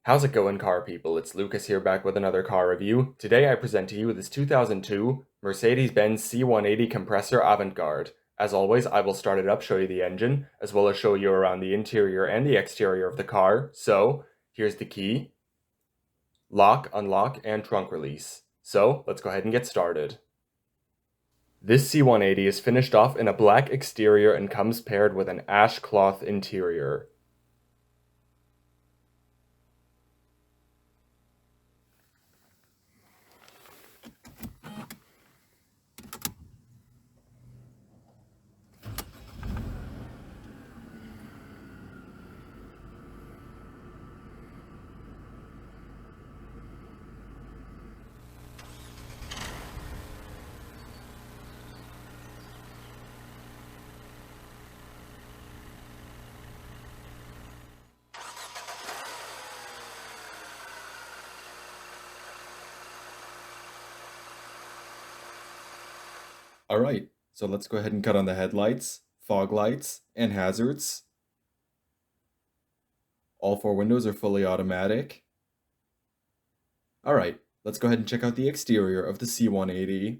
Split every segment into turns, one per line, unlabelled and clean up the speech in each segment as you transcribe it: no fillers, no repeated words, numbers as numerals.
How's it going, car people? It's Lucas here back with another car review. Today I present to you this 2002 Mercedes-Benz C180 Kompressor Avantgarde. As always, I will start it up, show you the engine, as well as show you around the interior and the exterior of the car. So, here's the key. Lock, unlock, and trunk release. So, let's go ahead and get started. This C180 is finished off in a black exterior and comes paired with an ash cloth interior. Alright, so let's go ahead and cut on the headlights, fog lights, and hazards. All four windows are fully automatic. Alright, let's go ahead and check out the exterior of the C180.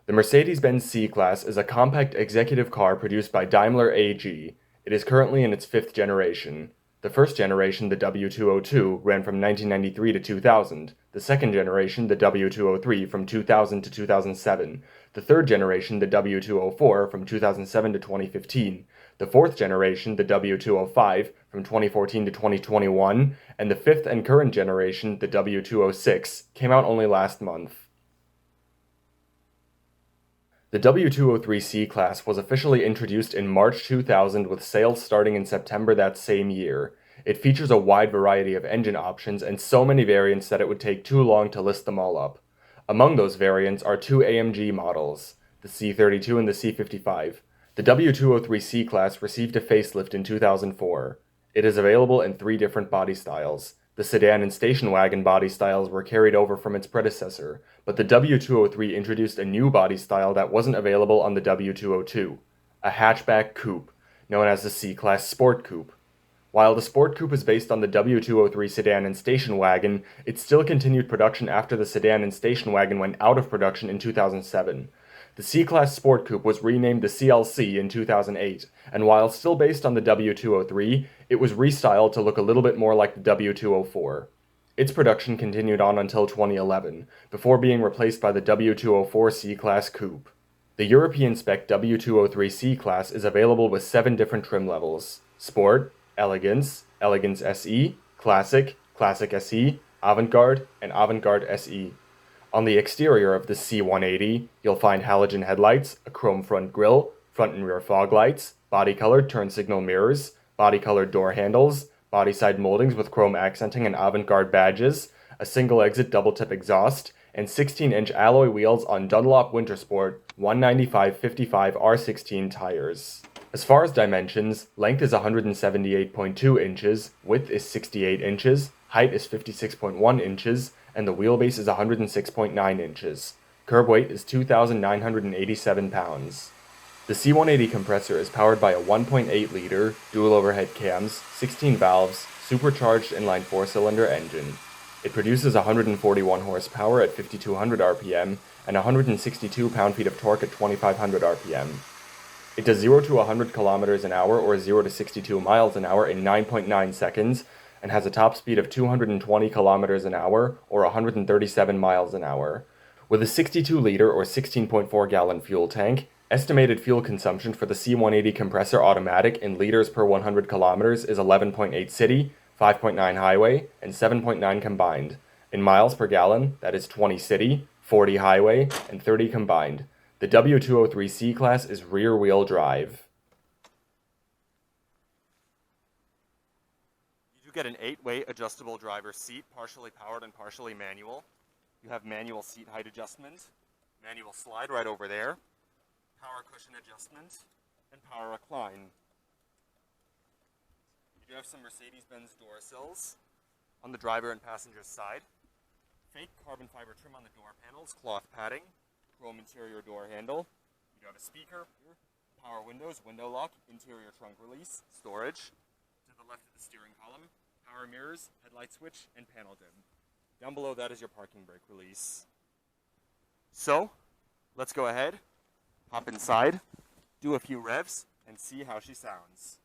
The Mercedes-Benz C-Class is a compact executive car produced by Daimler AG. It is currently in its fifth generation. The first generation, the W202, ran from 1993 to 2000. The second generation, the W203, from 2000 to 2007. The third generation, the W204, from 2007 to 2015. The fourth generation, the W205, from 2014 to 2021. And the fifth and current generation, the W206, came out only last month. The W203 C-Class was officially introduced in March 2000 with sales starting in September that same year. It features a wide variety of engine options and so many variants that it would take too long to list them all up. Among those variants are two AMG models, the C32 and the C55. The W203 C-Class received a facelift in 2004. It is available in three different body styles. The sedan and station wagon body styles were carried over from its predecessor, but the W203 introduced a new body style that wasn't available on the W202, a hatchback coupe, known as the C-Class Sport Coupe. While the Sport Coupe is based on the W203 sedan and station wagon, it still continued production after the sedan and station wagon went out of production in 2007. The C-Class Sport Coupe was renamed the CLC in 2008, and while still based on the W203, it was restyled to look a little bit more like the W204. Its production continued on until 2011, before being replaced by the W204 C-Class Coupe. The European spec W203 C-Class is available with 7 different trim levels: Sport, Elegance, Elegance SE, Classic, Classic SE, Avantgarde, and Avantgarde SE. On the exterior of the C180, you'll find halogen headlights, a chrome front grille, front and rear fog lights, body-colored turn signal mirrors, body-colored door handles, body-side moldings with chrome accenting and Avantgarde badges, a single-exit double-tip exhaust, and 16-inch alloy wheels on Dunlop Wintersport 195/55 R16 tires. As far as dimensions, length is 178.2 inches, width is 68 inches, height is 56.1 inches, and the wheelbase is 106.9 inches. Curb weight is 2,987 pounds. The C180 compressor is powered by a 1.8-liter, dual overhead cams, 16 valves, supercharged inline 4-cylinder engine. It produces 141 horsepower at 5,200 RPM and 162 pound-feet of torque at 2,500 RPM. It does 0 to 100 kilometers an hour or 0 to 62 miles an hour in 9.9 seconds and has a top speed of 220 kilometers an hour or 137 miles an hour. With a 62-liter or 16.4-gallon fuel tank, estimated fuel consumption for the C180 compressor automatic in liters per 100 kilometers is 11.8 city, 5.9 highway, and 7.9 combined. In miles per gallon, that is 20 city, 40 highway, and 30 combined. The W203 C-Class is rear-wheel drive. You do get an 8-way adjustable driver's seat, partially powered and partially manual. You have manual seat height adjustment, manual slide right over there, power cushion adjustment, and power recline. You do have some Mercedes-Benz door sills on the driver and passenger's side. Fake carbon fiber trim on the door panels, cloth padding, chrome interior door handle. You do have a speaker here, power windows, window lock, interior trunk release, storage. To the left of the steering column, power mirrors, headlight switch, and panel dim. Down below that is your parking brake release. So, let's go ahead, hop inside, do a few revs, and see how she sounds.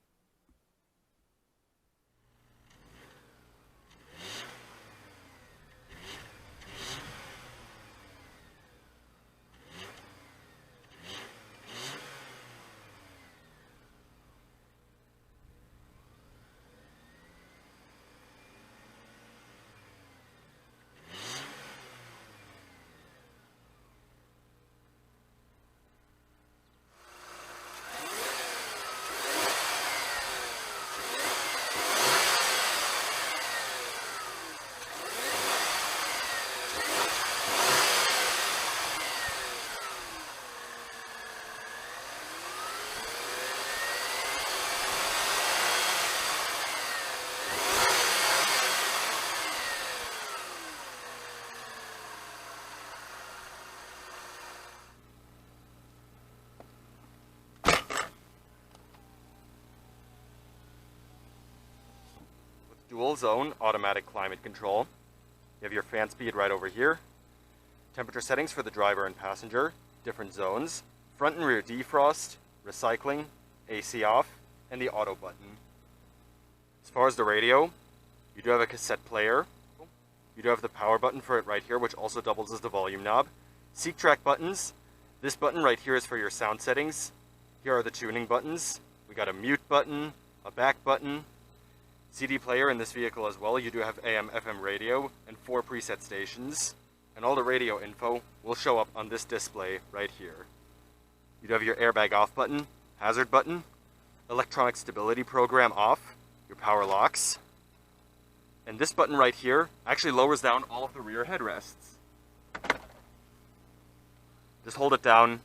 Dual zone automatic climate control. You have your fan speed right over here. Temperature settings for the driver and passenger, different zones, front and rear defrost, recycling, AC off, and the auto button. As far as the radio, you do have a cassette player. You do have the power button for it right here, which also doubles as the volume knob. Seek track buttons. This button right here is for your sound settings. Here are the tuning buttons. We got a mute button, a back button, CD player in this vehicle as well. You do have AM, FM radio, and 4 preset stations. And all the radio info will show up on this display right here. You do have your airbag off button, hazard button, electronic stability program off, your power locks. And this button right here actually lowers down all of the rear headrests. Just hold it down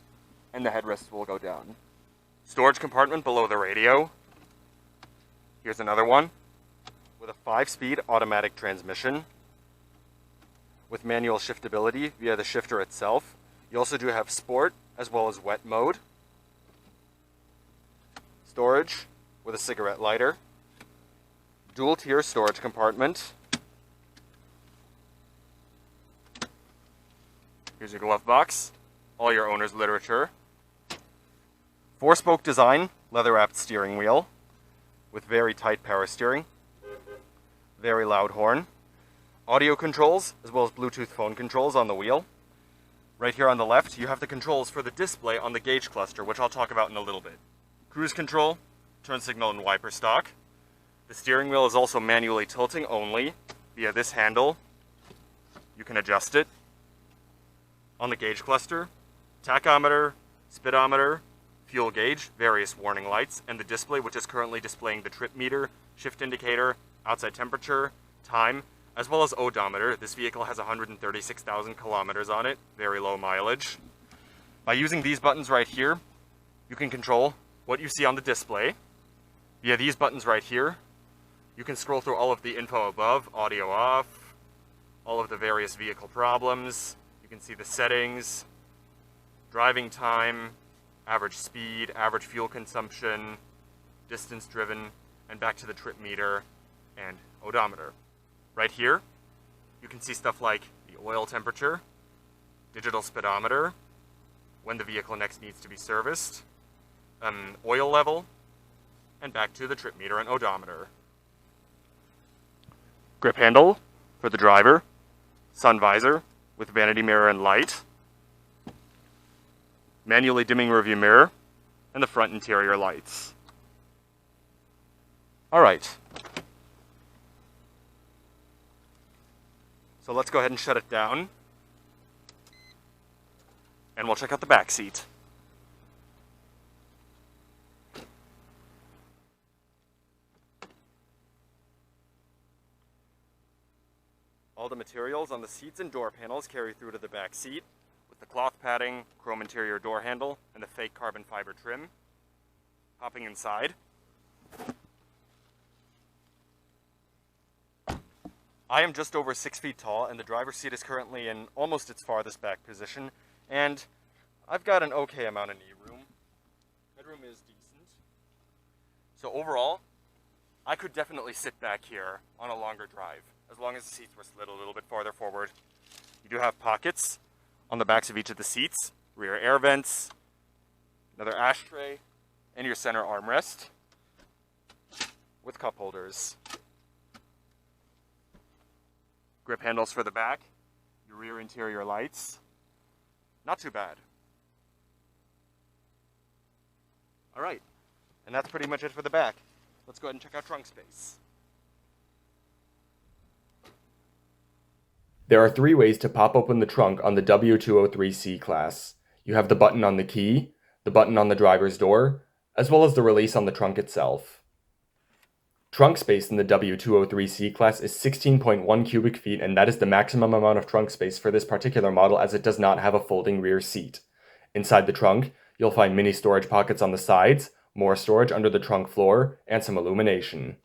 and the headrests will go down. Storage compartment below the radio. Here's another one with a 5-speed automatic transmission with manual shiftability via the shifter itself. You also do have sport as well as wet mode. Storage with a cigarette lighter. Dual tier storage compartment. Here's your glove box, all your owner's literature. 4-spoke design, leather-wrapped steering wheel with very tight power steering. Very loud horn. Audio controls, as well as Bluetooth phone controls on the wheel. Right here on the left, you have the controls for the display on the gauge cluster, which I'll talk about in a little bit. Cruise control, turn signal and wiper stalk. The steering wheel is also manually tilting only via this handle. You can adjust it. On the gauge cluster, tachometer, speedometer, fuel gauge, various warning lights, and the display, which is currently displaying the trip meter, shift indicator, outside temperature, time, as well as odometer. This vehicle has 136,000 kilometers on it, very low mileage. By using these buttons right here, you can control what you see on the display. Via these buttons right here, you can scroll through all of the info above, audio off, all of the various vehicle problems. You can see the settings, driving time, average speed, average fuel consumption, distance driven, and back to the trip meter and odometer. Right here, you can see stuff like the oil temperature, digital speedometer, when the vehicle next needs to be serviced, oil level, and back to the trip meter and odometer. Grip handle for the driver, sun visor with vanity mirror and light, manually dimming rearview mirror, and the front interior lights. All right. So let's go ahead and shut it down, and we'll check out the back seat. All the materials on the seats and door panels carry through to the back seat, with the cloth padding, chrome interior door handle, and the fake carbon fiber trim. Hopping inside. I am just over 6 feet tall, and the driver's seat is currently in almost its farthest back position, and I've got an okay amount of knee room. Headroom is decent. So overall, I could definitely sit back here on a longer drive, as long as the seats were slid a little bit farther forward. You do have pockets on the backs of each of the seats, rear air vents, another ashtray, and your center armrest with cup holders. Grip handles for the back, your rear interior lights. Not too bad. All right, and that's pretty much it for the back. Let's go ahead and check out trunk space. There are 3 ways to pop open the trunk on the W203C class. You have the button on the key, the button on the driver's door, as well as the release on the trunk itself. Trunk space in the W203C class is 16.1 cubic feet, and that is the maximum amount of trunk space for this particular model, as it does not have a folding rear seat. Inside the trunk, you'll find mini storage pockets on the sides, more storage under the trunk floor, and some illumination.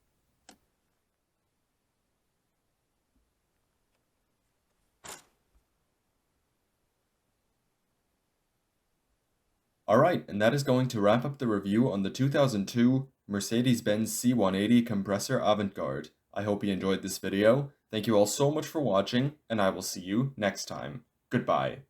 Alright, and that is going to wrap up the review on the 2002 Mercedes-Benz C180 Kompressor Avantgarde. I hope you enjoyed this video. Thank you all so much for watching, and I will see you next time. Goodbye.